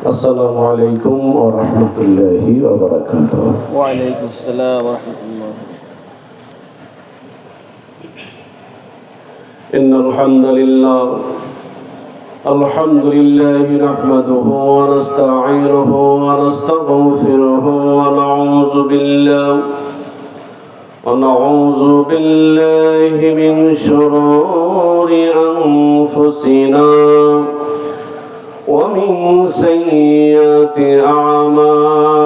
السلام عليكم ورحمة الله وبركاته. وعليكم السلام ورحمة الله. إن الحمد لله نحمده ونستعينه ونستغفره ونعوذ بالله من شرور أنفسنا ومن سيئات أعمالنا.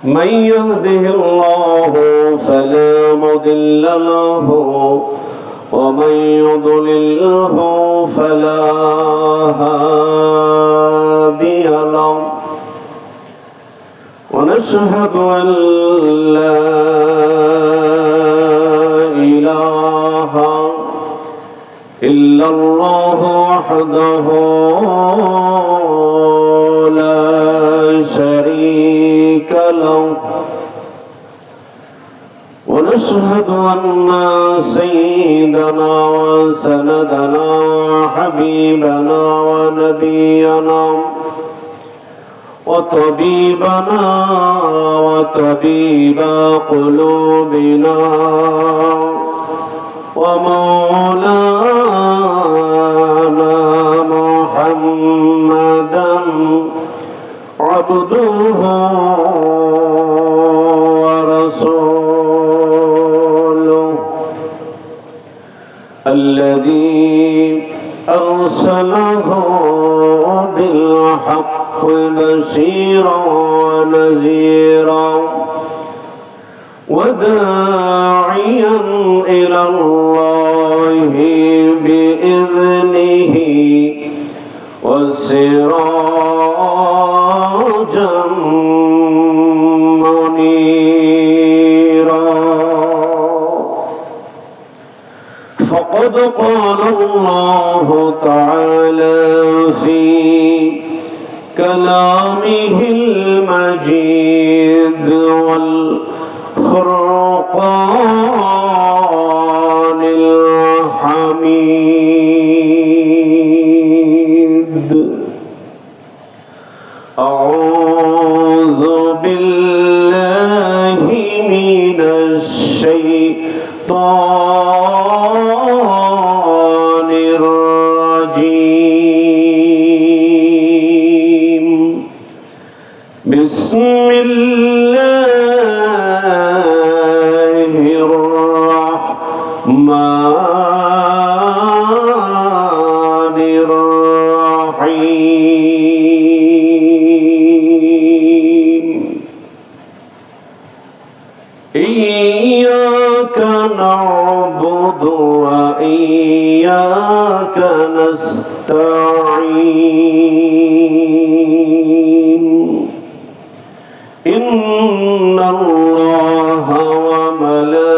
من يهده الله فلا مضل له ومن يضلله فلا هادي له. ونشهد أن لا إله إلا الله وحده لا شريك له. ونشهد أن سيدنا وسندنا وحبيبنا ونبينا وطبيبنا وطبيب قلوبنا ومولانا محمدا عبده ورسوله الذي أرسله بالحق بشيرا ونذيرا وداعيا إلى الله بإذنه وسراجا منيرا. فقد قال الله تعالى في كلامه المجيد والفرقان الحميد. أعوذ بالله من الشيطان الرجيم. بسم الله الرحمن الرحيم. إياك نعبد وإياك نستعين. إن الله وملائكته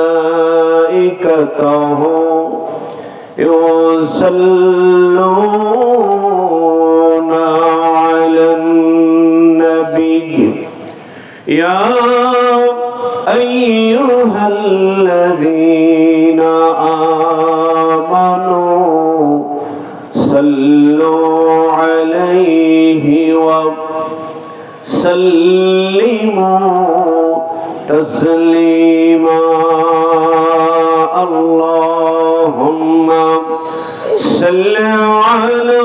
يصلون على النبي يا أيها الذين آمنوا صلوا عليه وسلموا تسليما. اللهم صل على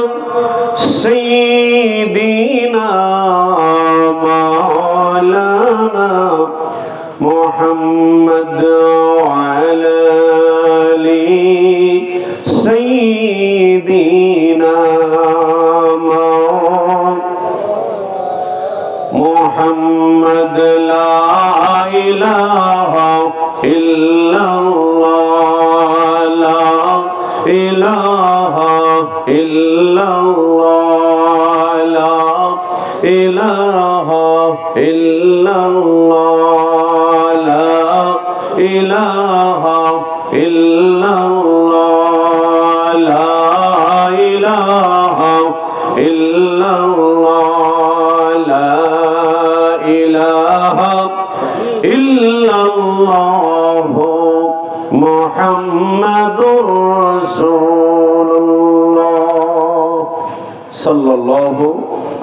سيدنا مولانا محمد وعلى آل سيدنا محمد. لا إله إلا الله لا إله إلا الله لا إله إلا الله لا إله إلا الله لا إله إلا الله لا إله إلا الله محمد رسول الله. সাল্লাল্লাহু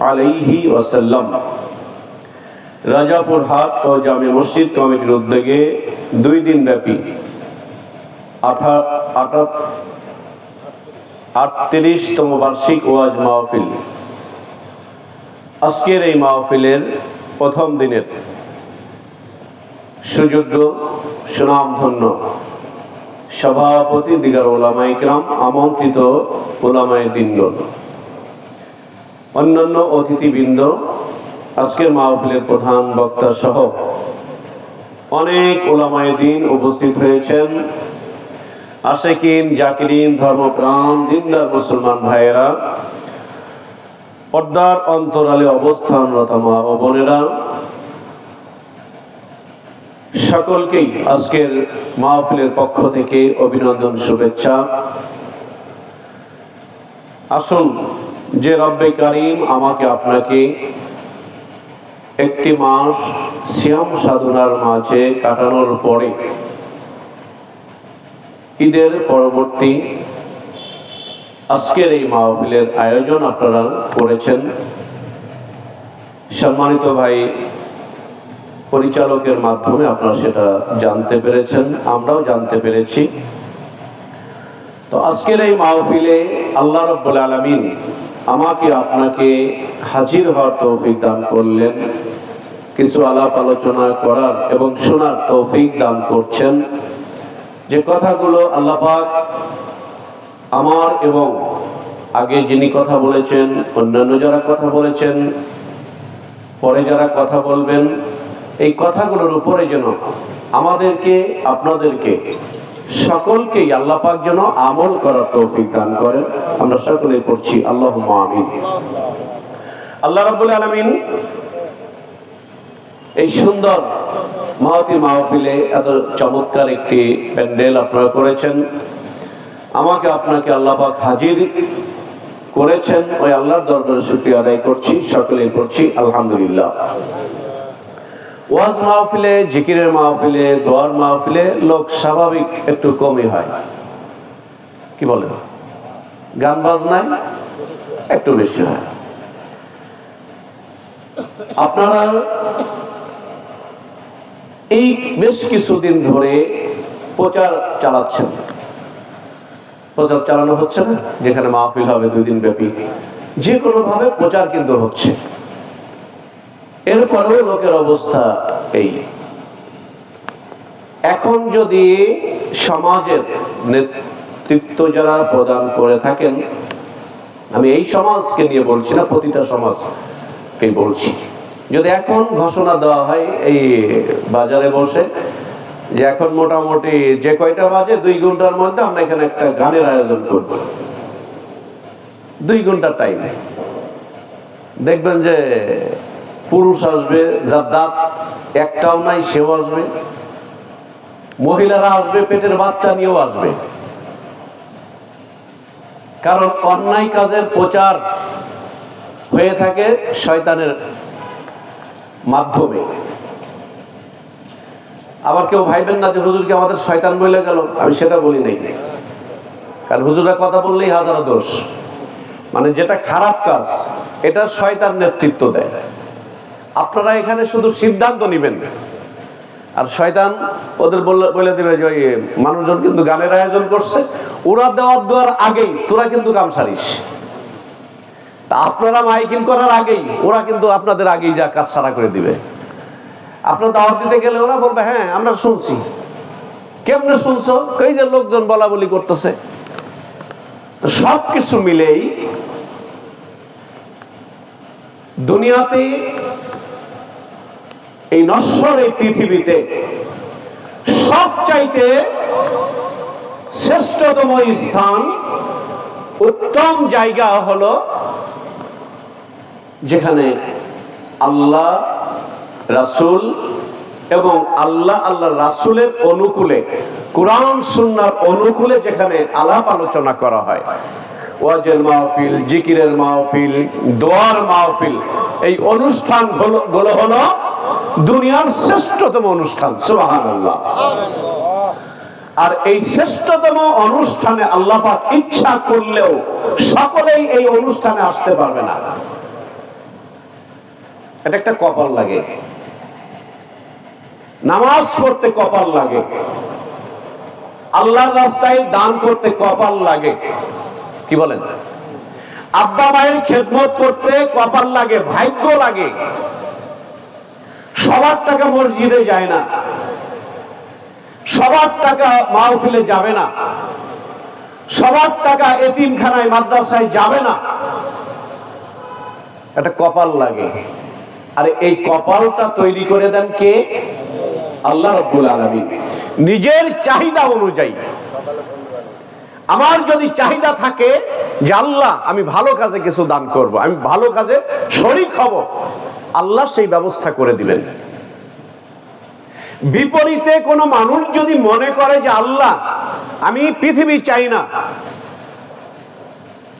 আলাইহি ওয়াসাল্লাম। রাজাপুর হাট ও জামে মসজিদ কমিটির উদ্যোগে 2 দিন ব্যাপী 38তম বার্ষিক ওয়াজ মাহফিল। আজকের এই মাহফিলের প্রথম দিনের সুযোগ্য সুনামধন্য সভাপতি দিগার ওলামায়ে কিরাম, আমন্ত্রিত ওলামায়ে দ্বীনগণ, অন্যান্য অতিথিবৃন্দ, আজকের মাহফিলের প্রধান বক্তা সহ অনেক ওলামায়ে দ্বীন উপস্থিত হয়েছেন। আশিকিন, জাকিরিন, ধর্মপ্রাণ দিনদার মুসলমান ভাইয়েরা, পর্দার অন্তরালে অবস্থানরত মা ও বোনেরা, সকলকেই আজকের মাহফিলের পক্ষ থেকে অভিনন্দন, শুভেচ্ছা। আসুন, যে রব্বে কারীম আমাকে আপনাকে একটি মাস সিয়াম সাধনার মাঝে কাটানোর পরে ঈদের পরবর্তী আজকের এই মাহফিলের আয়োজন আপনারা করেছেন। সম্মানিত ভাই পরিচালকের মাধ্যমে আপনারা সেটা জানতে পেরেছেন, আমরাও জানতে পেরেছি। তো আজকের এই মাহফিলে আল্লাহ রাব্বুল আলামিন আমাকে আপনাকে হাজির হওয়ার তৌফিক দান করলেন, কিছু আলাপ আলোচনা করার এবং শোনার তৌফিক দান করছেন। যে কথাগুলো আল্লাহ পাক আমার এবং আগে যিনি কথা বলেছেন, অন্যান্য যারা কথা বলেছেন, পরে যারা কথা বলবেন, এই কথাগুলোর উপরে যেন আমাদেরকে, আপনাদেরকে, সকলকেই আল্লাহ পাক যেন আমল করার তৌফিক দান করেন। আমরা সকলেই পড়ছি আল্লাহুম্মা আমিন। আল্লাহ রাব্বুল আলামিন এই সুন্দর মাহতি মাহফিলে এত চমৎকার একটি প্যান্ডেল আপনারা করেছেন, আমাকে আপনাকে আল্লাহ পাক হাজির করেছেন। ওই আল্লাহর দরবারে শুকরিয়া আদায় করছি, সকলেই করছি আলহামদুলিল্লাহ। ওয়াজ মাহফিলে, জিকিরের মাহফিলে, দোয়ার মাহফিলে লোক স্বাভাবিক একটু কমই হয়, কি বলেন? গান বাজনায় একটু বেশি হয়। আপনারা এই বেশ কিছুদিন ধরে প্রচার চালাচ্ছেন, প্রচার চালানো হচ্ছে না? যেখানে মাহফিল হবে 2 দিন ব্যাপী, যে কোনো ভাবে প্রচার কিন্তু হচ্ছে। এরপরেও লোকের অবস্থা এই। এখন যদি সমাজের নেতৃত্ব যারা প্রদান করে থাকেন, আমি এই সমাজকে নিয়ে বলছি না, প্রতিটা সমাজকে বলছি, যদি এখন ঘোষণা দেওয়া হয় এই বাজারে বসে যে এখন মোটামুটি যে কয়টা বাজে 2 ঘন্টার মধ্যে আমরা এখানে একটা গানের আয়োজন করব, 2 ঘন্টার টাইম, দেখবেন যে পুরুষ আসবে যার দাঁত একটাও নাই, সেও আসবে, মহিলারা আসবে, পেটের বাচ্চা নিয়েও আসবে। কারণ অন্যায় কাজের প্রচার হয়ে থাকে শয়তানের মাধ্যমে। আবার কেউ ভাইবেন না যে হুজুরকে আমাদের শয়তান বলে গেল, আমি সেটা বলি নাই। কারণ হুজুররা কথা বললেই হাজারো দোষ, মানে যেটা খারাপ কাজ এটা শয়তান নেতৃত্ব দেয়। আপনারা এখানে শুধু সিদ্ধান্ত নেবেন, আর শয়তান ওদের বলে দেবে যে মানুষজন কিন্তু গানের আয়োজন করছে, ওরা দেওয়ার আগেই তোরা কিন্তু কাম সারিস। তা আপনারা মাইকিং করার আগেই ওরা কিন্তু আপনাদের আগেই যা কাজ সারা করে দিবে। আপনার দাওয়াত দিতে গেলে ওরা বলবে হ্যাঁ আমরা শুনছি। কেমনে শুনছো? এই যে লোকজন বলা বলি করতেছে। তো সবকিছু মিলেই দুনিয়াতে, এই নশ্বর এই পৃথিবীতে সবচাইতে শ্রেষ্ঠতম স্থান, উত্তম জায়গা হলো যেখানে আল্লাহ রাসূল এবং আল্লাহ রাসূলের অনুকূলে, কোরআন সুন্নাহর অনুকূলে যেখানে আলাপ আলোচনা করা হয়। ওয়াজের মাহফিল, জিকিরের মাহফিল, দোয়ার মাহফিল, এই অনুষ্ঠান গুলো হলো দুনিয়ার শ্রেষ্ঠতম অনুষ্ঠান। সুবহানাল্লাহ। আর এই শ্রেষ্ঠতম অনুষ্ঠানে আল্লাহ পাক ইচ্ছা করলেও সকলেই এই অনুষ্ঠানে আসতে পারবে না। এটা একটা কপাল লাগে। নামাজ পড়তে কপাল লাগে, আল্লাহর রাস্তায় দান করতে কপাল লাগে, কি বলেন? আব্বা মায়ের খেদমত করতে কপাল লাগে, ভাগ্য লাগে। সবার টাকা মসজিদে যায় না, সবার টাকা মাহফিলে যাবে না, সবার টাকা এতিমখানায় মাদ্রাসায় যাবে না। একটা কপাল লাগে। আর এই কপালটা তৈরি করে দেন কে? আল্লাহ রাব্বুল আলামিন নিজের চাহিদা অনুযায়ী। আমার যদি চাহিদা থাকে যে আল্লাহ আমি ভালো কাজে কিছু দান করব, আমি ভালো কাজে শরীক হব, আল্লাহ সেই ব্যবস্থা করে দিবেন। বিপরীতে কোনো মানুষ যদি মনে করে যে আল্লাহ আমি পৃথিবী চাই না,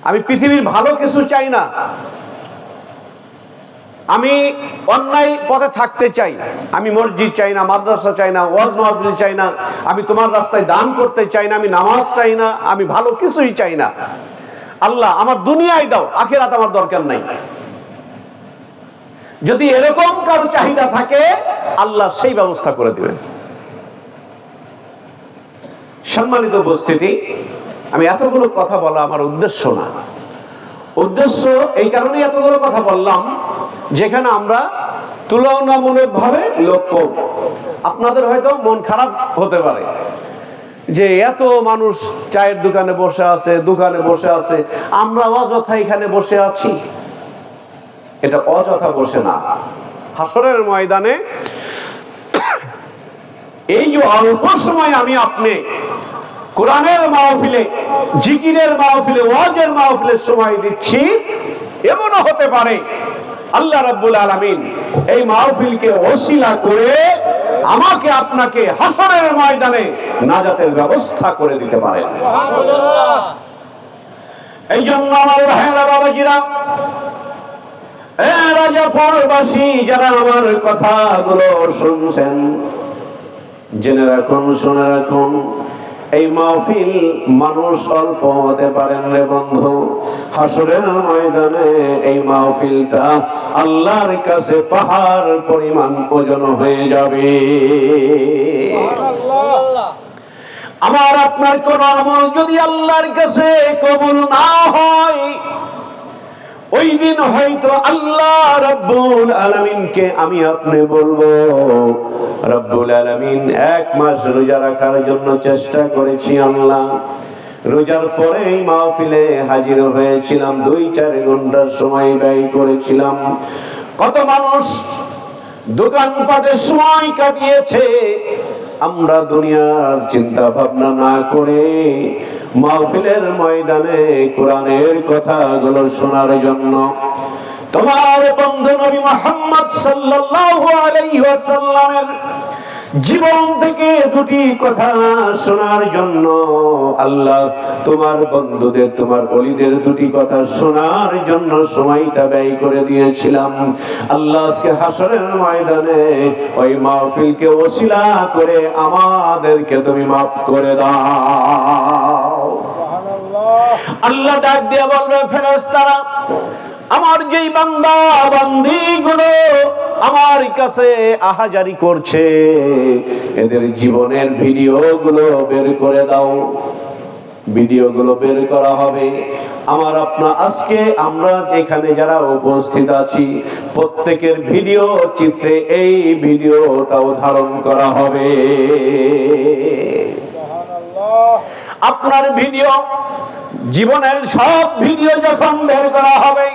আমি পৃথিবীর ভালো কিছু চাই না, আমি অন্যায় পথে থাকতে চাই, আমি মসজিদ চাই না, মাদ্রাসা চাই না, ওয়াজ মাহফিল চাই না, আমি তোমার রাস্তায় দান করতে চাই না, আমি নামাজ চাই না, আমি ভালো কিছুই চাই না, আল্লাহ আমার দুনিয়ায় দাও, আখিরাত আমার দরকার নাই। যদি এরকম কারো চাহিদা থাকে আল্লাহ সেই ব্যবস্থা করে দিবেন। সম্মানিত উপস্থিতি, আমি এতগুলো কথা বলা আমার উদ্দেশ্য না। উদ্দেশ্য এই কারণে এতগুলো কথা বললাম যেখানে আমরা তুলনামূলকভাবে লোক কম। আপনাদের হয়তো মন খারাপ হতে পারে যে এত মানুষ চায়ের দোকানে বসে আছে, দোকানে বসে আছে, আমরা অযথা এখানে বসে আছি। এটা অযথা বসে না। হাসরের ময়দানে এই যে অল্প সময় আমি আপনি কোরআনের মাহফিলে, জিকিরের মাহফিলে, ওয়াজের মাহফিলে সময় দিচ্ছি, এমনও হতে পারে আল্লাহ রাব্বুল আলামিন এই মাহফিলকে ওসিলা করে আমাকে আপনাকে হাসরের ময়দানে নাজাতের ব্যবস্থা করে দিতে পারেন। এই জন্য আমার ভাইয়েরা, বাবাজিরা, রাজাপুরবাসী যারা আমার কথাগুলো শুনছেন, জেনে রাখুন, শুনে রাখুন, এই মাহফিল মানুষ অল্প হতে পারেন রে বন্ধু, হাসরের ময়দানে এই মাহফিলটা আল্লাহর কাছে পাহাড় পরিমাণ ওজন হয়ে যাবে। আমার আপনার কোন আমল যদি আল্লাহর কাছে কবুল না হয়, ওই দিন হয়তো আল্লাহ রাব্বুল আলামিনকে আমি আপনি বলবো, রাব্বুল আলামিন 1 মাস রোজা রাখার জন্য চেষ্টা করেছি আল্লাহ, রোজার পরে এই মাহফিলে হাজির হয়েছিলাম, 2-4 ঘন্টার সময় ব্যয় করেছিলাম, কত মানুষ দোকানপাটে সময় কাটিয়েছে, আমরা দুনিয়ার চিন্তা ভাবনা না করে মাহফিলের ময়দানে কোরআনের কথাগুলো শোনার জন্য তোমার বন্ধু নবী মুহাম্মদ সাল্লাল্লাহু আলাইহি ওয়াসাল্লামের জীবন থেকে 2টি কথা শোনার জন্য আল্লাহ তোমার বন্ধুদের, তোমার ওলিদের 2টি কথা শোনার জন্য সময়টা ব্যয় করে দিয়েছিলাম। আল্লাহ আজকে হাসরের ময়দানে ওই মাহফিলকে ওসিলা করে আমাদেরকে তুমি মাফ করে দাও। আল্লাহ ডাক দিয়ে বলবে, ফেরেশতারা, আমার যেই বান্দা বান্দীগুলো আমার কাছে আহাজারি করছে, এদের জীবনের ভিডিওগুলো বের করে দাও। ভিডিওগুলো বের করা হবে। আমার আপনার আজকে আমরা এখানে যারা উপস্থিত আছি প্রত্যেকের ভিডিও চিত্রে এই ভিডিওটাও ধারণ করা হবে। আপনার ভিডিও, জীবনের সব ভিডিও যখন বের করা হবে,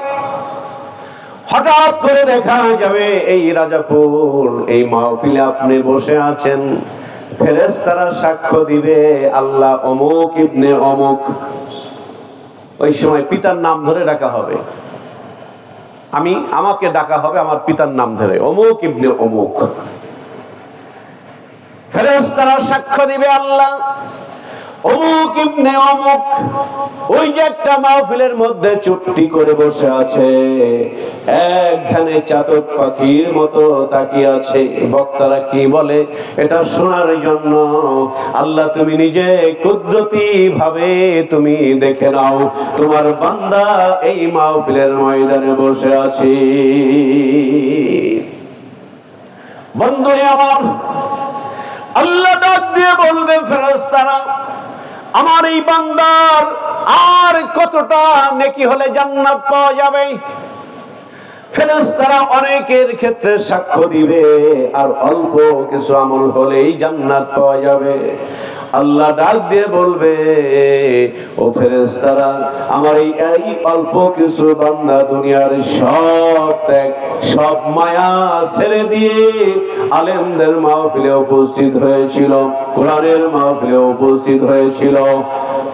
হঠাৎ করে দেখা যাবে এই রাজাপুর এই মাহফিলে আপনি বসে আছেন, ফেরেশতারা সাক্ষ্য দিবে আল্লাহ অমুক ইবনে অমুক। ওই সময় পিতার নাম ধরে ডাকা হবে, আমাকে ডাকা হবে আমার পিতার নাম ধরে, অমুক ইবনে অমুক। ফেরেশতারা সাক্ষ্য দিবে আল্লাহ অমুক ইবনে অমুক ওই যে একটা মাহফিলের মধ্যে চুপটি করে বসে আছে, এক ধ্যানে চাতক পাখির মতো তাকিয়ে আছে। বক্তারা কি বলে এটা শোনার জন্য। আল্লাহ তুমি নিজে কুদরতি ভাবে তুমি দেখে নাও, তোমার বান্দা এই মাহফিলের ময়দানে বসে আছে। বন্ধুরে আমার, আল্লাহ ডাক দিয়ে বলবে ফেরেশতারা, আমার এই বান্দার আর কতটা নেকি হলে জান্নাত পাওয়া যাবে? ফেরেশতারা অনেকের ক্ষেত্রে সাক্ষ্য দিবে, আর অল্প কিছু আমল হলেই জান্নাত পাওয়া যাবে। আল্লাহ ডাক দিয়ে বলবে, ও ফেরেশতারা, আমার এই অল্প কিছু বান্দা দুনিয়ার সব ত্যাগ সব মায়া ছেড়ে দিয়ে আলেমদের মাহফিলে উপস্থিত হয়েছিল, কোরআনের মাহফিলে উপস্থিত হয়েছিল,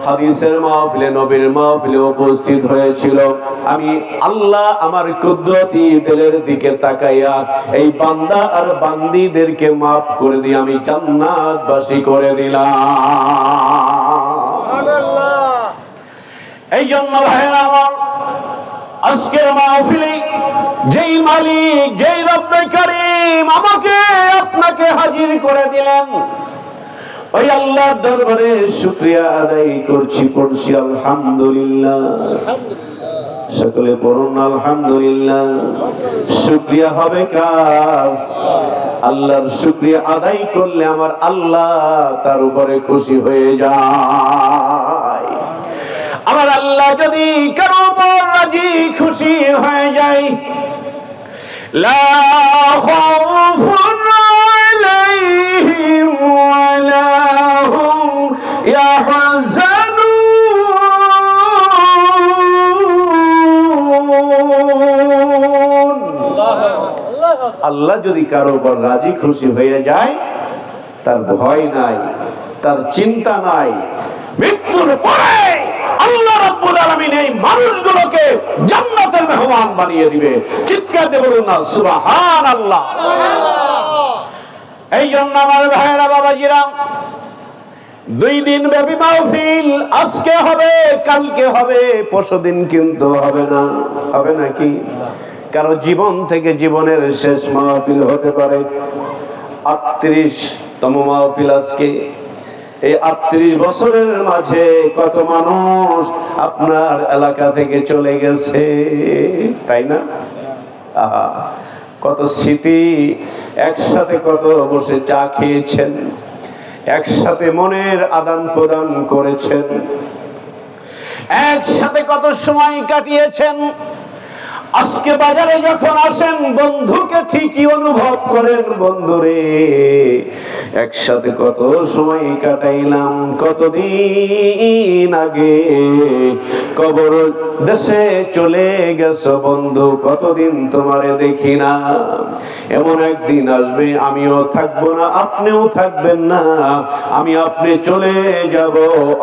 হাদিসের মাহফিলে নবীর মাহফিলে উপস্থিত হয়েছিল। আমি আল্লাহ আমার কুদরতি দিলের দিকে তাকাইয়া এই বান্দা আর বান্দীদেরকে মাফ করে দিয়ে আমি জান্নাতবাসী করে দিলাম। এই জন্য ভাইরা আমার, আজকের মাহফিলে যেই মালিক, যেই রব্বে কারীম আমাকে আপনাকে হাজির করে দিলেন, ওই আল্লাহর দরবারে শুকরিয়া আদায় করছি, পড়ছি আলহামদুলিল্লাহ। সকলে পড়ুন আলহামদুলিল্লাহ। শুকরিয়া হবে কার? আল্লাহর শুকরিয়া আদায় করলে আমার আল্লাহ তার উপরে খুশি হয়ে যায়। আমার আল্লাহ যদি কারো উপর রাজি খুশি হয়ে যায়, লা খাউফুন আলাইহিম ওয়ালা হুম ইয়াহজানুন। আল্লাহ যদি কারো উপর রাজি খুশি হয়ে যায়, তার ভয় নাই, তার চিন্তা নাই। মৃত্যুর পরে আল্লাহ রাব্বুল আলামিন এই মানুষগুলোকে জান্নাতের মেহমান বানিয়ে দিবে। চিৎকার দিয়ে বলুন না সুবহানাল্লাহ। এই জন্য আমার ভাইয়েরা, বাবাজিরা, 2 দিন ব্যাপী মাহফিল, আজকে হবে, কালকে হবে, পরশুদিন কিন্তু হবে না। হবে নাকি? কারো জীবন থেকে জীবনের শেষ মাহফিল হতে পারে। 38তম মাহফিল আজকে। এই 38 বছরের মাঝে কত মানুষ আপনার এলাকা থেকে চলে গেছে, তাই না? আহা, কত স্মৃতি, একসাথে কত বসে চা খেয়েছেন, একসাথে মনের আদান প্রদান করেছেন, একসাথে কত সময় কাটিয়েছেন। আজকে বাজারে যখন আসেন, বন্ধুকে ঠিকই অনুভব করেন, বন্ধুরে একসাথে কত সময় কাটাইলাম, কতদিন আগে কবর দেশে চলে গেছো বন্ধু, কতদিন তোমারে দেখি না। এমন একদিন আসবে আমিও থাকবো না, আপনিও থাকবেন না, আমি আপনি চলে যাব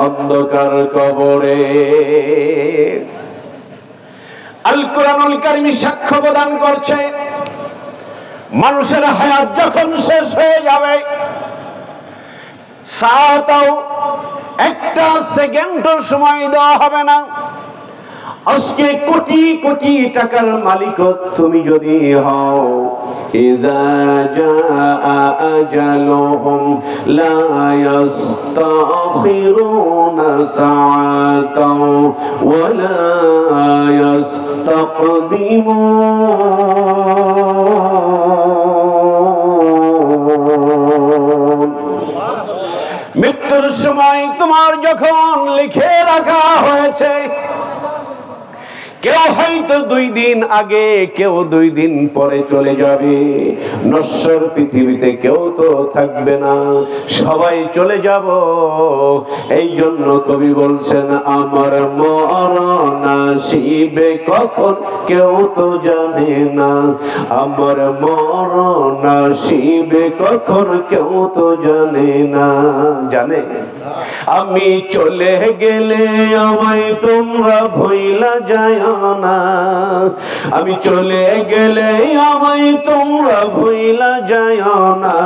অন্ধকার কবরে। আল কোরআনুল কারীম সাক্ষ্য প্রদান করছে, মানুষের হায়াত যখন শেষ হয়ে যাবে, সাতাও একটা সেকেন্ডের সময় দেওয়া হবে না। আজকে কোটি কোটি টাকার মালিক তুমি যদি হও, ইযা জাআ আজালুহুম লা ইস্তাখিরুনা সাআতাও ওয়া লা ইস্তাকদিমুন। মৃত্যুর সময় তোমার যখন লিখে রাখা হয়েছে, কেউ হয়তো 2 দিন আগে, কেউ 2 দিন পরে চলে যাবে। নশ্বর পৃথিবীতে কেউ তো থাকবে না, সবাই চলে যাব। এই জন্য কবি বলছেন, আমার মরণ আসিবে কখন কেউ তো জানে না, আমার মরণ আসিবে কখন কেউ তো জানে না। জানে? আমি চলে গেলে আমায় তোমরা ভুইলা যাও না, আমি চলে গেলে আমায় তোমরা ভুইলা যাও না,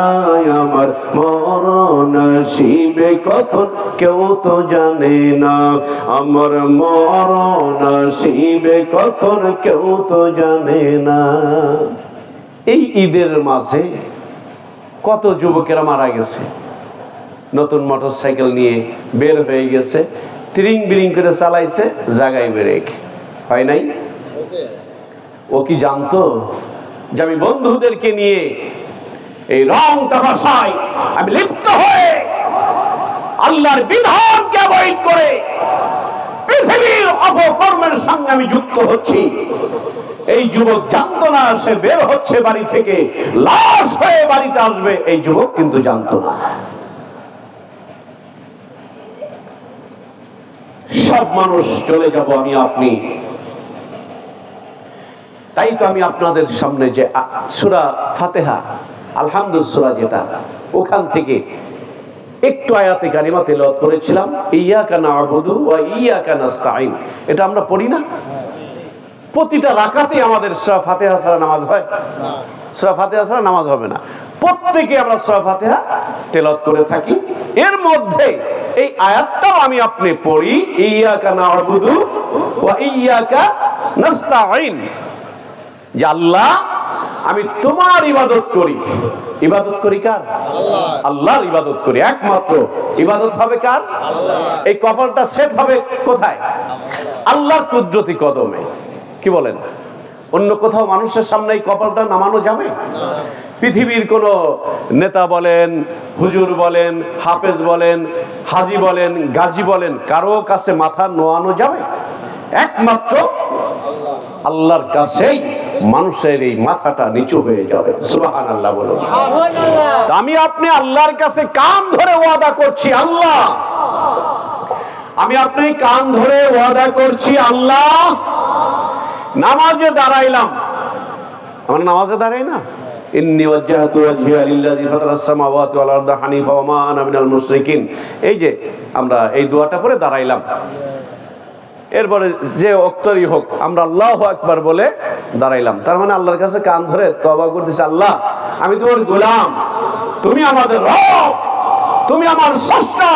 আমার মরণ আসিবে কখন কেউ তো জানে না, আমার মরণ আসিবে কখন কেউ তো জানে না। এই ঈদের মাঝে কত যুবকেরা মারা গেছে, নতুন মোটরসাইকেল নিয়ে বের হয়ে গেছে, তিরিং বিরিং করে চালাইছে, জায়গায় ব্রেক হয় নাই। ও কি জানতো যে আমি বন্ধুদেরকে নিয়ে এই রং তামাশায় আমি লিপ্ত হয়ে আল্লাহর বিধানকে অবৈধ করে পৃথিবীর অপকর্মের সঙ্গে আমি যুক্ত হচ্ছি? এই যুবক জানতো না, সে বের হচ্ছে বাড়ি থেকে, লাশ হয়ে বাড়িতে আসবে, এই যুবক কিন্তু জানতো না। সব মানুষ চলে যাব, আমি আপনি। তাই তো আমি আপনাদের সামনে যে সূরা ফাতিহা আলহামদুলিল্লাহ সূরা যেটা, ওখান থেকে একটু আয়াতে কারিমা তেলাওয়াত করেছিলাম, ইয়্যাকা না'বুদু ওয়া ইয়্যাকা নাস্তাঈন। এটা আমরা পড়ি না? প্রতিটা রাকাতে আমাদের সূরা ফাতিহা ছাড়া নামাজ হয় না, সূরা ফাতিহা ছাড়া নামাজ হবে না। প্রত্যেকে আমরা সূরা ফাতিহা তেলাওয়াত করে থাকি। এর মধ্যে এই আয়াতটাও আমি আপনি পড়ি, ইয়্যাকা না'বুদু ওয়া ইয়্যাকা নাস্তাঈন, যে আল্লাহ আমি তোমার ইবাদত করি। ইবাদত করি কার? আল্লাহর ইবাদত করি। একমাত্র ইবাদত হবে কার? এই কপালটা সেট হবে কোথায়? আল্লাহর কুদরতি কদমে। কি বলেন? অন্য কোথাও মানুষের সামনে এই কপালটা নামানো যাবে? পৃথিবীর কোন নেতা বলেন, হুজুর বলেন, হাফেজ বলেন, হাজি বলেন, গাজী বলেন, কারো কাছে মাথা নোয়ানো যাবে? একমাত্র আল্লাহর কাছেই মানুষের এই মাথাটা নিচু হয়ে যাবে। সুবহানাল্লাহ বলুন। আমি আপনি আল্লাহর কাছে কান ধরে ওয়াদা করছি, আল্লাহ আমি আপনি কান ধরে ওয়াদা করছি, আল্লাহ নামাজে দাঁড়াইলাম, আমরা নামাজে দাঁড়াই না? ইন্নী ওয়াজ্জাহতু ওয়াজহিয়া লিল্লাযী ফাতারাস সামাওয়াতি ওয়াল আরদা হানিফা ওয়া মা আনা মিনাল মুশরিকিন। এই যে আমরা এই দোয়াটা পড়ে দাঁড়াইলাম, এরপরে যে অক্তরই হোক আমরা আল্লাহু আকবার বলে দাঁড়াইলাম। তার মানে আল্লাহর কাছে কান ধরে তওবা করতেছি, আল্লাহ আমি তোমার গোলাম, তুমি আমাদের রব, তুমি আমার স্রষ্টা,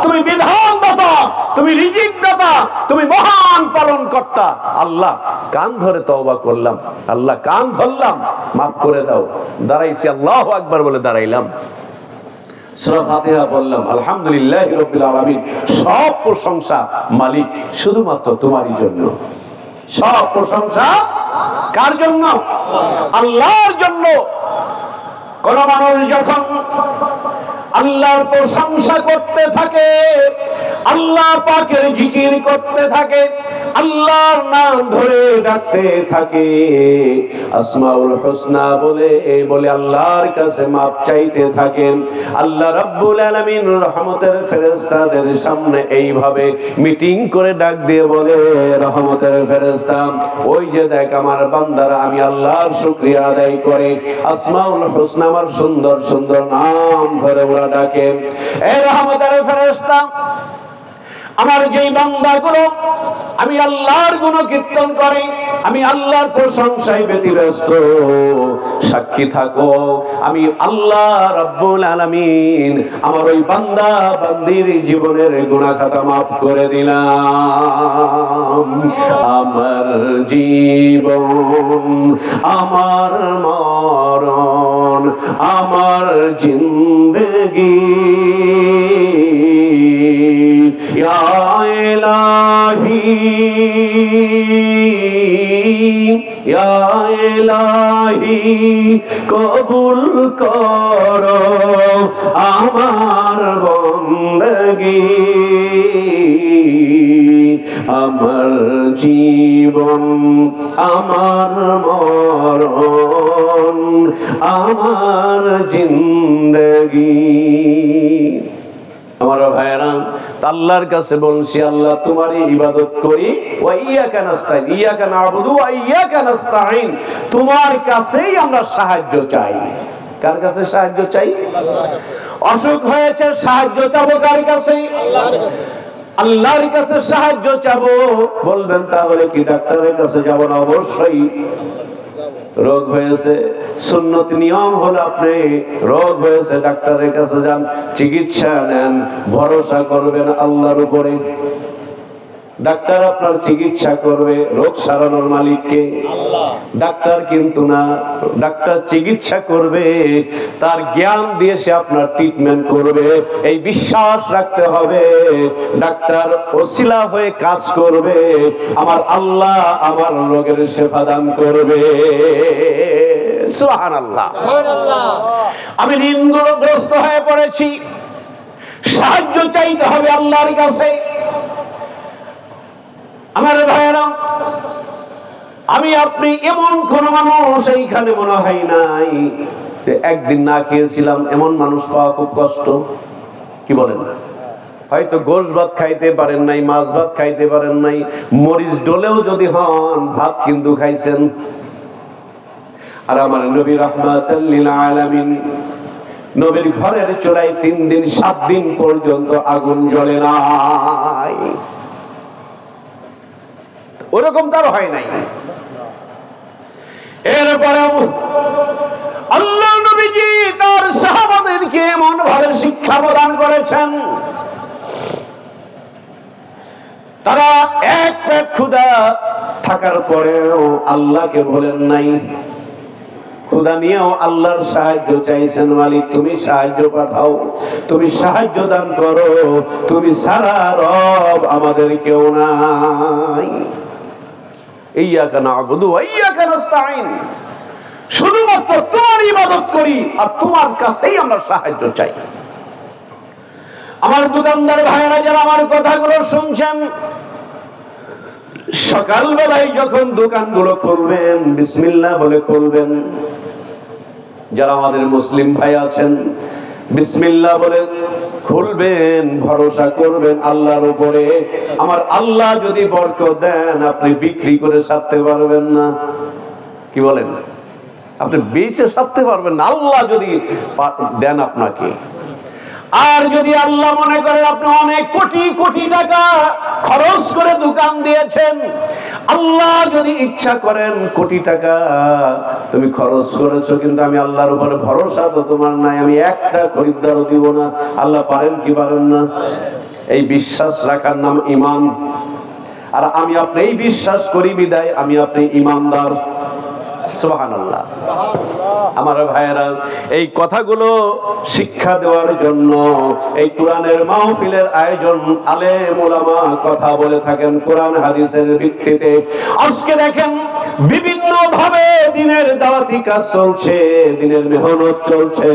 তুমি বিধানদাতা, তুমি রিজিক দাতা, তুমি মহান পালন কর্তা। আল্লাহ কান ধরে তওবা করলাম, আল্লাহ কান ধরলাম, মাফ করে দাও। দাঁড়াইছি, আল্লাহু আকবার বলে দাঁড়াইলাম, সূরা ফাতিহা বললাম, আলহামদুলিল্লাহি রাব্বিল আলামিন। সব প্রশংসা মালিক শুধুমাত্র তোমারই জন্য। সব প্রশংসা কার জন্য? আল্লাহর জন্য। কোন মানুষ যখন আল্লাহর প্রশংসা করতে থাকে, আল্লাহ পাকের জিকির করতে থাকে, আল্লাহর নাম ধরে ডাকতে থাকে, আসমাউল হুসনা বলে আল্লাহর কাছে মাপ চাইতে থাকে, আল্লাহ রাব্বুল আলামিন রহমতের ফেরেশতাদের সামনে এইভাবে মিটিং করে ডাক দিয়ে বলে, রহমতের ফেরেশতা ওই যে দেখ আমার বান্দারা আমি আল্লাহর শুকরিয়া আদায় করে আসমাউল হুসনা আমার সুন্দর সুন্দর নাম ধরে ওরা ডাকে। এই রহমতের ফেরেশতা আমার যেই বান্দাগুলো আমি আল্লাহর গুণকীর্তন করি, আমি আল্লাহর প্রশংসায় ব্যতিব্যস্ত, সাক্ষী থাকো আমি আল্লাহ রাব্বুল আলামিন আমার ওই বান্দা বান্দির জীবনের গুনাহ খাতা মাফ করে দিলাম। আমার জীবন, আমার মরণ, আমার জিন্দেগি ইয়া ইলাহি, ইয়া ইলাহি কবুল করো আমার বন্দগি, আমার জীবন, আমার মরণ, আমার জিন্দেগি। আমার ভাইরা, আল্লাহর কাছে বলছি আল্লাহ তোমারই ইবাদত করি, ওয়া ইয়্যাকা নাস্তাঈন, ইয়্যাকা না'বুদু ওয়া ইয়্যাকা নাস্তাঈন, তোমার কাছেই আমরা সাহায্য চাই। কার কাছে সাহায্য চাই? অসুখ হয়েছে, সাহায্য চাবো কার কাছে? আল্লাহর কাছে সাহায্য চাবো। বলবেন তাহলে কি ডাক্তারের কাছে যাব না? অবশ্যই। রোগ হয়েছে, সুন্নত নিয়ম হলো আপনি রোগ হয়েছে ডাক্তারের কাছে যান, চিকিৎসা নেন, ভরসা করবেন আল্লাহর উপরে। ডাক্তার আপনার চিকিৎসা করবে, রোগ সারানোর মালিককে ডাক্তার কিন্তু না। ডাক্তার চিকিৎসা করবে, তার জ্ঞান দিয়ে সে আপনার ট্রিটমেন্ট করবে। এই বিশ্বাস রাখতে হবে ডাক্তার ওসিলা হয়ে কাজ করবে, আমার আল্লাহ আমার রোগের শেফা দান করবে। সুবহানাল্লাহ। আমি ঋণগ্রস্ত হয়ে পড়েছি, সাহায্য চাইতে হবে আল্লাহর কাছে। আমার ভাইয়েরা, আমি আপনি এমন কোন মানুষ এইখানে মনে হয় নাই যে একদিন না খেয়েছিলাম, এমন মানুষ পাওয়া খুব কষ্ট। কি বলেন? হয়তো গোশ ভাত খাইতে পারেন নাই, মাছ ভাত খাইতে পারেন নাই, মরিচ ডলেও যদি হন ভাত কিন্তু খাইছেন। আর আমার নবী রাহমাতাল লিল আলামিন, নবীর ঘরের চুলায় 3 দিন 7 দিন পর্যন্ত আগুন জ্বলে নাই। ওরকম তার হয় নাই। এরপরেও আল্লাহ নবীজি তার সাহাবাদেরকে এমন ভাবে শিক্ষা প্রদান করেছেন, তারা এক পেট ক্ষুধা থাকার পরেও আল্লাহকে বলেন নাই। ক্ষুধা নিয়েও আল্লাহর সাহায্য চাইছেন, মালিক তুমি সাহায্য পাঠাও, তুমি সাহায্য দান করো, তুমি সারা রব আমাদের কেউ নাই। ইয়্যাকা না'বুদু ওয়া ইয়্যাকা নাস্তাঈন, শুধুমাত্র তোমার ইবাদত করি আর তোমার কাছেই আমরা সাহায্য চাই। আমার দোকানদার ভাইরা যারা আমার কথাগুলো শুনছেন, সকালবেলায় যখন দোকানগুলো খুলবেন বিসমিল্লাহ বলে খুলবেন। যারা আমাদের মুসলিম ভাই আছেন বিসমিল্লাহ বলে খুলবেন, ভরসা করবেন আল্লাহর উপরে। আমার আল্লাহ যদি বরকত দেন আপনি বিক্রি করে ছাড়তে পারবেন না। কি বলেন? আপনি বেচে ছাড়তে পারবেন না আল্লাহ যদি দেন আপনাকে। আর যদি আল্লাহ মনে করেন আপনি অনেক কোটি কোটি টাকা খরচ করে দোকান দিয়েছেন, আল্লাহ যদি ইচ্ছা করেন কোটি টাকা তুমি খরচ করেছো, কিন্তু আমি আল্লাহর উপরে ভরসা তো তোমার নাই, আমি একটা খরিদ্দারও দিব না। আল্লাহ পারেন কি পারেন না? এই বিশ্বাস রাখার নাম ঈমান। আর আমি আপনি এই বিশ্বাস করি বিদায় আমি আপনি ঈমানদার। সুবহানাল্লাহ। আমার ভাইয়েরা, এই কথাগুলো শিক্ষা দেওয়ার জন্য এই কোরআনের মাহফিলের আয়োজন। আলেম ওলামা কথা বলে থাকেন কোরআন হাদিসের ভিত্তিতে। আজকে দেখেন বিভিন্ন ভাবে দিনের দাওয়াতি কাজ চলছে, দিনের মেহনত চলছে।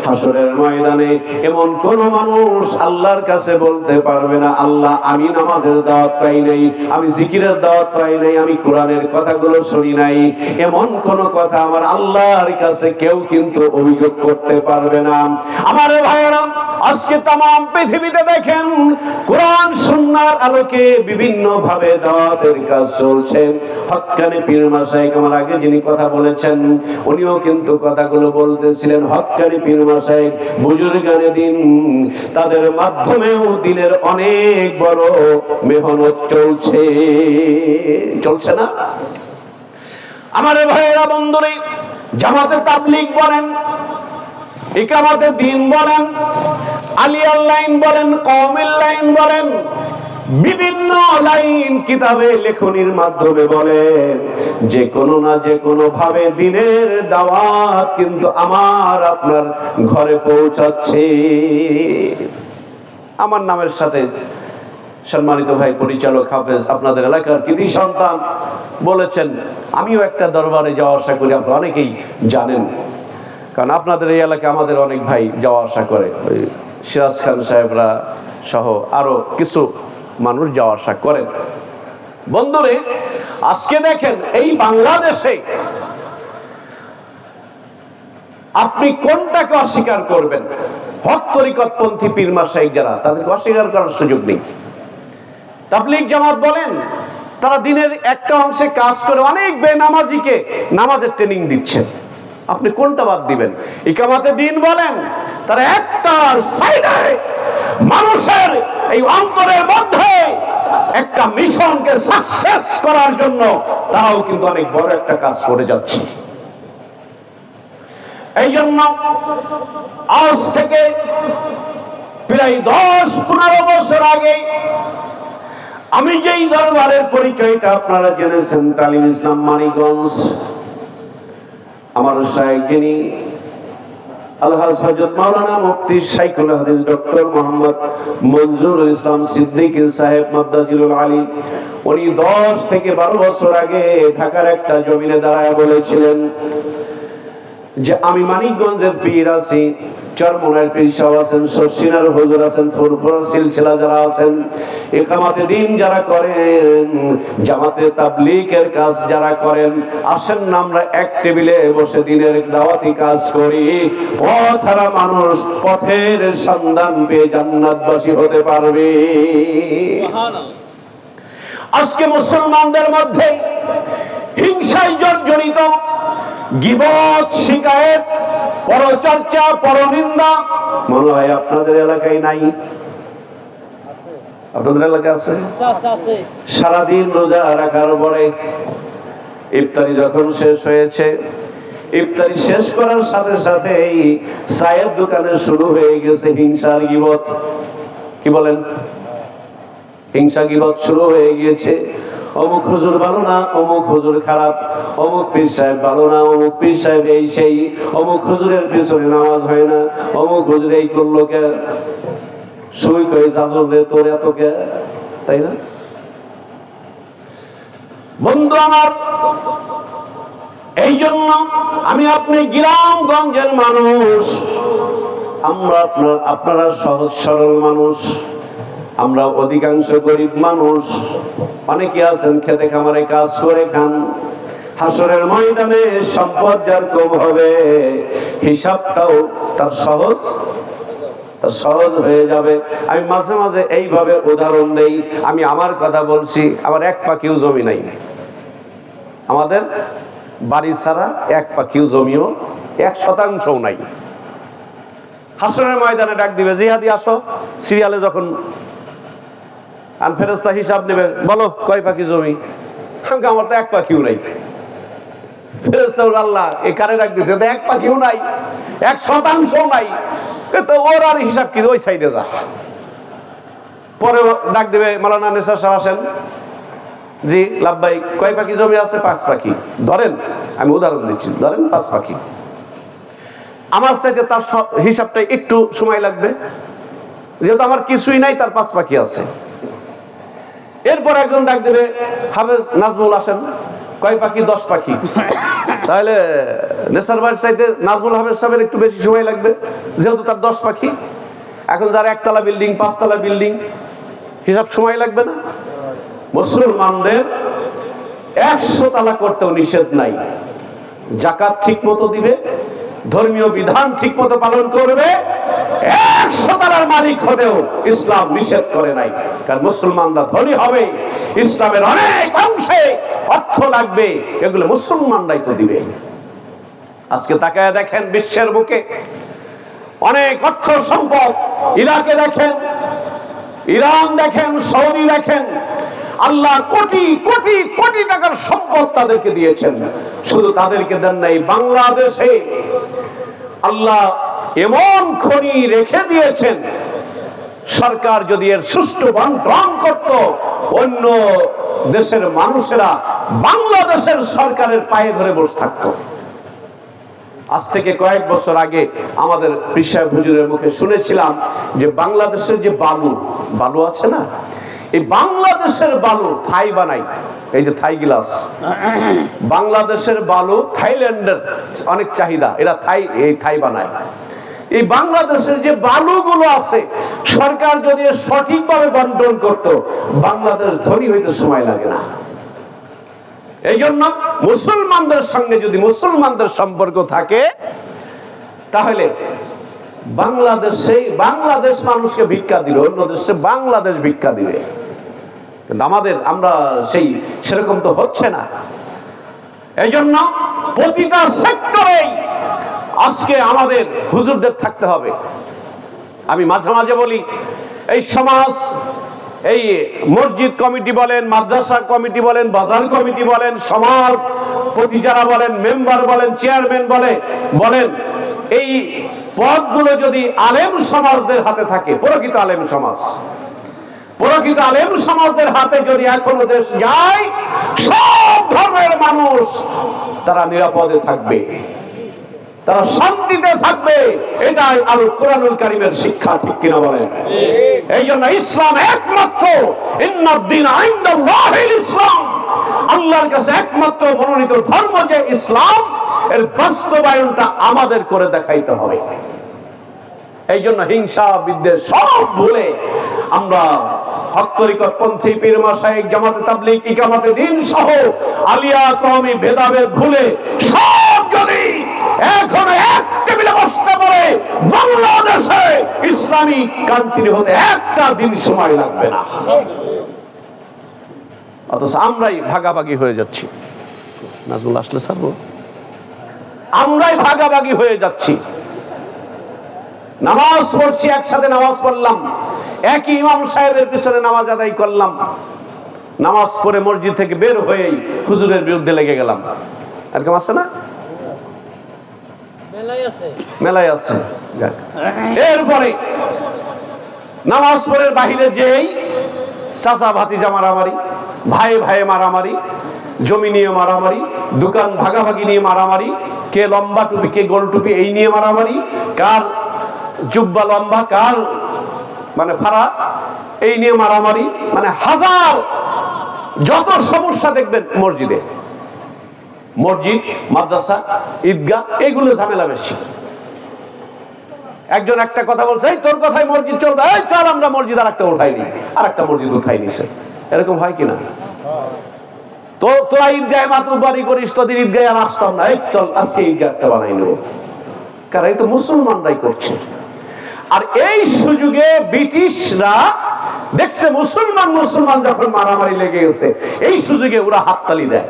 হাসরের ময়দানে এমন কোন মানুষ আল্লাহর কাছে বলতে পারবে না আল্লাহ আমি নামাজের দাওয়াত পাই নাই, আমি জিকিরের দাওয়াত পাই নাই, আমি কোরআনের কথাগুলো শুনি নাই। এমন কোন কথা আমার আল্লাহর কাছে কেউ কিন্তু অভিযোগ করতে পারবে না। আমার ভাইয়েরা, আজকে তামাম পৃথিবীতে দেখেন কোরআন সুন্নাহর আলোকে বিভিন্ন ভাবে দাওয়াতের কাজ চলছে। হক্কানি পীর মাশায়েখ আমার আগে যিনি কথা বলেছেন উনিও কিন্তু কথাগুলো বলতেছিলেন। হক্কানি পীর মাশায়েখ বুজুর্গানে দিন, তাদের মাধ্যমেও দিনের অনেক বড় মেহনত চলছে, চলছে না? আমার ভাইয়েরা বন্ধুরে, জামাতে তাবলীগ বলেন, ইকামতে দ্বীন বলেন, আলিয়ার লাইন বলেন, কওমের লাইন বলেন, বিভিন্ন লাইন কিতাবে লেখনির মাধ্যমে বলেন, যে কোনো না যে কোনো ভাবে দিনের দাওয়াত কিন্তু আমার আপনার ঘরে পৌঁছাচ্ছে। আমার নামের সাথে সম্মানিত ভাই পরিচালক হাফেজ আপনাদের এলাকার কৃতি সন্তান বলেছেন, আমিও একটা দরবারে যাওয়া আসা করি। আপনারা অনেকেই জানেন, কারণ আপনাদের এই এলাকায় আমাদের অনেক ভাই যাওয়া আসা করে, ওই সিরাজ খান সাহেবরা সহ আরো কিছু মানুষ যাওয়া আসা করেন। বন্ধুরে, আজকে দেখেন এই বাংলাদেশে আপনি কোনটাকে অস্বীকার করবেন? হক তরিকতপন্থী পীর মাশায়েখ যারা, তাদেরকে অস্বীকার করার সুযোগ নেই। তাবলীগ জামাত বলেন, তারা দিনের একটা অংশে কাজ করে অনেক বেনামাজিকে নামাজের ট্রেনিং দিচ্ছেন। আপনি কোনটা বাদ দিবেন? ইকামাতে দিন বলেন, তার একটা সাইডে মানুষের এই অন্তরের মধ্যে একটা মিশনকে সাকসেস করার জন্য তারাও কিন্তু অনেক বড় একটা কাজ করে যাচ্ছে। এই জন্য আজ থেকে প্রায় 10-15 বছর আগে আমি যেই দরবারের পরিচয়টা আপনারা জেনেছেন, তালিম ইসলাম মানিকগঞ্জ, আমার শাইখ যিনি আলহাজ হযরত মাওলানা মুফতি শাইখুল হাদিস ডক্টর মোহাম্মদ মনজুরুল ইসলাম সিদ্দিকী সাহেব মাদ্দাজিলুল আলী, উনি 10 থেকে 12 বছর আগে ঢাকার একটা জমিনে দাঁড়ায় বলেছিলেন যে আমি মানিকগঞ্জের পীর আছি, চরমনার পীর সাহেব আছেন, শর্ষিনার হুজুর আছেন, ফুরফুরা সিলসিলা যারা আছেন, ইকামাতে দিন যারা করেন, জামাতে তাবলীগের কাজ যারা করেন, আসেন না আমরা এক টেবিলে বসে দিনের দাওয়াতি কাজ করি। পথহারা মানুষ পথের সন্ধান পেয়ে জান্নাতবাসী হতে পারবে। আজকে মুসলমানদের মধ্যে হিংসায় জর্জরিত, গীবত, শিকায়েত, পরচর্চা, পরনিন্দা মনে হয় আপনাদের এলাকায় নাই? আপনাদের এলাকায় আছে? সারাদিন রোজা রাখার পরে ইফতারি যখন শেষ হয়েছে, ইফতারি শেষ করার সাথে সাথে চায়ের দোকানে শুরু হয়ে গেছে হিংসার গীবত। কি বলেন? হিংসা গীবত শুরু হয়ে গিয়েছে। অমুক হুজুর ভালো না, অমুক হুজুর খারাপ, অমুক পীর সাহেব ভালো না, অমুক পীর সাহেব এই সেই, অমুক হুজুরের পিছনে নামাজ হয় না, অমুক হুজুর এই করলো কে, সুই কই জাজর রে তোর এত কে, তাই না? বন্ধু আমার, এই জন্য আমি আপনি গ্রামগঞ্জের মানুষ, আমরা আপনারা সহজ সরল মানুষ, আমরা অধিকাংশ গরিব মানুষ, অনেকে আছেন খেতে খামারে কাজ করে খান। হাসরের ময়দানে সম্পদ যার কম হবে, হিসাবটাও তার সহজ হয়ে যাবে। আমি মাঝে মাঝে এইভাবে উদাহরণ দেই, আমি আমার কথা বলছি, আমার এক পাখিও জমি নাই, আমাদের বাড়ি ছাড়া এক পাখিও জমিও 1% নাই। হাসরের ময়দানে ডাক দিবে, জিহাদি আসো, সিরিয়ালে যখন আর ফেরেশতা হিসাব নেবে, বলো কয় পাখি জমি? আমার তো এক পাখিও নাই। ফেরেশতা বলবে, আল্লাহ এই কারে ডাক দিয়েছে, এক পাখিও নাই, 1% নাই, তো ওর আর হিসাব কি, ওই সাইডে যা। পরে ডাক দিবে, মাওলানা নেসার সাহেব আসেন, জি লাভবাই, কয় পাখি জমি আছে? 5 পাখি। ধরেন, আমি উদাহরণ দিচ্ছি, ধরেন 5 পাখি। আমার চাইতে তার হিসাবটা একটু সময় লাগবে, যেহেতু আমার কিছুই নাই, তার 5 পাখি আছে। এরপর একজন ডাক দেবে, হাফেজ নাজমুল আসেন, কয় পাখি? 10 পাখি। তাহলে নেসার ভাইয়ের চাইতে নাজমুল হাফেজ সাহেবের একটু বেশি সময় লাগবে, যেহেতু তার 10 পাখি। এখন যার 1 তলা বিল্ডিং, 5 তলা বিল্ডিং, হিসাব সময় লাগবে না? মুসলমানদের 100 তালা করতেও নিষেধ নাই, যাকাত ঠিক মতো দিবে, ধর্মীয় বিধান ঠিক মতো পালন করবে, 100 তালার মালিক হতেও ইসলাম নিষেধ করে নাই। কারণ মুসলমানরা ধনী হবে, ইসলামের অনেক অংশে অর্থ লাগবে, এগুলো মুসলমানরাই তো দিবে। আজকে তাকায় দেখেন, বিশ্বের বুকে অনেক অর্থ সম্পদ, ইরাকে দেখেন, ইরান দেখেন, সৌদি দেখেন, আল্লাহ কোটি কোটি কোটি টাকার সম্পদ তাদেরকে দিয়েছেন। শুধু তাদেরকে দেন নাই, বাংলাদেশে আল্লাহ এমন খনি রেখে দিয়েছেন, সরকার যদি এর সুষ্ঠু বন্টন করত, অন্য দেশের মানুষেরা বাংলাদেশের সরকারের পায়ে ধরে বসে থাকতো। আজ থেকে কয়েক বছর আগে আমাদের পীর সাহেব হুজুরের মুখে শুনেছিলাম যে বাংলাদেশের যে বালু আছে না, এই বাংলাদেশের বালু থাই বানাই, এই যে থাই গ্লাস, বাংলাদেশের বালু থাইল্যান্ডের অনেক চাহিদা, এরা থাই বানায়। এই বাংলাদেশের যে বালুগুলো আছে, সরকার যদি সঠিকভাবে বন্টন করত, বাংলাদেশ ধনী হইতে সময় লাগে না। এই জন্য মুসলমানদের সঙ্গে যদি মুসলমানদের সম্পর্ক থাকে, তাহলে বাংলাদেশ মানুষকে ভিক্ষা দিবে, অন্য দেশে বাংলাদেশ ভিক্ষা দিবে। কিন্তু আমরা সেরকম তো হচ্ছে না। এই জন্য প্রতিটা সেক্টরে আজকে আমাদের হুজুরদের থাকতে হবে। আমি মাঝে মাঝে বলি, এই সমাজ, এই মসজিদ কমিটি বলেন, মাদ্রাসা কমিটি বলেন, বাজার কমিটি বলেন, সমাজ প্রতি যারা বলেন, মেম্বার বলেন, চেয়ারম্যান বলেন, এই পদগুলো যদি আলেম সমাজদের হাতে থাকে, প্রকৃত আলেম সমাজদের হাতে যদি এখনো দেশ যায়, সব ধর্মের মানুষ তারা নিরাপদে থাকবে, তারা শান্তিতে থাকবে। এটাই আল কোরআনুল কারীমের শিক্ষা, ঠিক কিনা বলেন? এই জন্য ইসলাম একমাত্র, ইন্নাদ-দীন ইনদাল্লাহিল ইসলাম, আল্লাহর কাছে একমাত্র মনোনীত ধর্ম যে ইসলাম, এর বাস্তবায়নটা আমাদের করে দেখাইতে হবে। এই জন্য হিংসা বিদ্বেষ সব ভুলে আমরা হক তরিকত পন্থী পীর মাশায়েখ জামাতে তাবলীগ ইকামতে দ্বীন সহ আলিয়া কওমি ভেদাভেদ ভুলে সব যদি এখন এক টেবিলে বসতে পারে, বাংলাদেশে ইসলামী কান্ট্রি হতে একটা দিন সময় লাগবে না। অথচ আমরাই ভাগাভাগি হয়ে যাচ্ছি। নাজমুল আসলে ছাড়বো, আমরাই ভাগাভাগি হয়ে যাচ্ছি। নামাজ পড়ছি, একসাথে নামাজ পড়লাম, একই ইমাম সাহেবের পিছনে নামাজ আদায় করলাম, নামাজ পড়ে মসজিদ থেকে বের হয়েই হুজুরের বিরুদ্ধে লেগে গেলাম। এরকম আছে না? মেলায় আছে। এরপরে নামাজ পড়ে বাহিরে যেই চাচা ভাতিজা মারামারি, ভাই ভাই মারামারি, জমি নিয়ে মারামারি, দোকান ভাগাভাগি নিয়ে মারামারি, কে লম্বা টুপি কে গোল টুপি এই নিয়ে মারামারি, কার জুব্বা লম্বা কার মানে ফাড়া এই নিয়ে মারামারি, মানে হাজার যত সমস্যা দেখবেন মসজিদে, মসজিদ, মাদ্রাসা, ঈদগাহ, এইগুলো ঝামেলা বেশি। একজন একটা কথা বলছে, এই তোর কথাই মসজিদ চলবে, এই চল আমরা মসজিদ আর একটা উঠাইনি, আর একটা মসজিদ উঠাই নিছে। এরকম হয় কিনা? তো তোরা ঈদগাহে মাতব্বরি করিস, তোদের ঈদগাহে আর আসতাম না, এই চল আজকে ঈদগাহ একটা বানাই নেব। কারণ এই তো মুসলমানরাই করছে। আর এই সুযোগে ব্রিটিশরা দেখছে মুসলমান যখন মারামারি লেগে গেছে, এই সুযোগে ওরা হাততালি দেয়।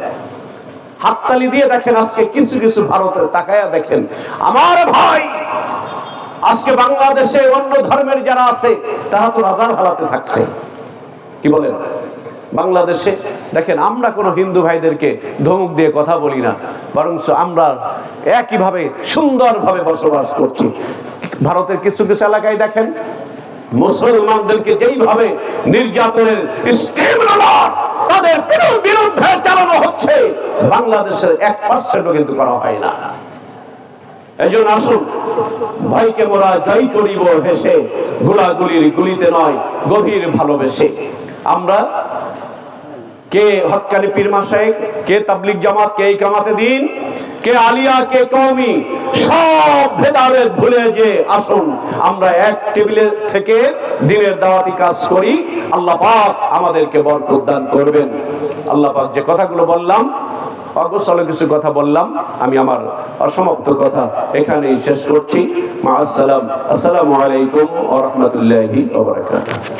হাততালি দিয়ে দেখেন আজকে কিছু কিছু ভারতের তাকায়া দেখেন, আমার ভাই আজকে বাংলাদেশে অন্য ধর্মের যারা আছে তারা তো রাজার হালাতে থাকছে। কি বলেন? বাংলাদেশে দেখেন আমরা কোনো হিন্দু ভাইদেরকে ধমক দিয়ে কথা বলি না, বরং আমরা একইভাবে সুন্দরভাবে বসবাস করছি। ভারতের কিছু কিছু এলাকায় দেখেন মুসলমানদেরকে যেইভাবে নির্যাতনের স্টিমরোলার তাদের বিরুদ্ধে চালানো হচ্ছে, বাংলাদেশের 1% কিন্তু করা হয় না। এইজন্য আসুন, ভয়কে মোরা জয় করিব হেসে, গুলাগুলির গুলিতে নয় গভীর ভালোবেসে। আমরা কে হক্কানি পীর মাশায়েখ, কে তাবলীগ জামাত, কে ইকামতে দ্বীন, কে আলিয়া, কে কওমি, সব ভেদাভেদ ভুলে যে আসুন আমরা এক টেবিলে থেকে দ্বীনের দাওয়াতি কাজ করি। আল্লাহ পাক আমাদেরকে বরকত দান করবেন। আল্লাহ পাক যে কথাগুলো বললাম, অগোছালো কিছু কথা বললাম, আমি আমার অসমাপ্ত কথা এখানেই শেষ করছি। মা আসসালাম, আসসালামু আলাইকুম ওয়া রাহমাতুল্লাহি ওয়া বারাকাতুহু।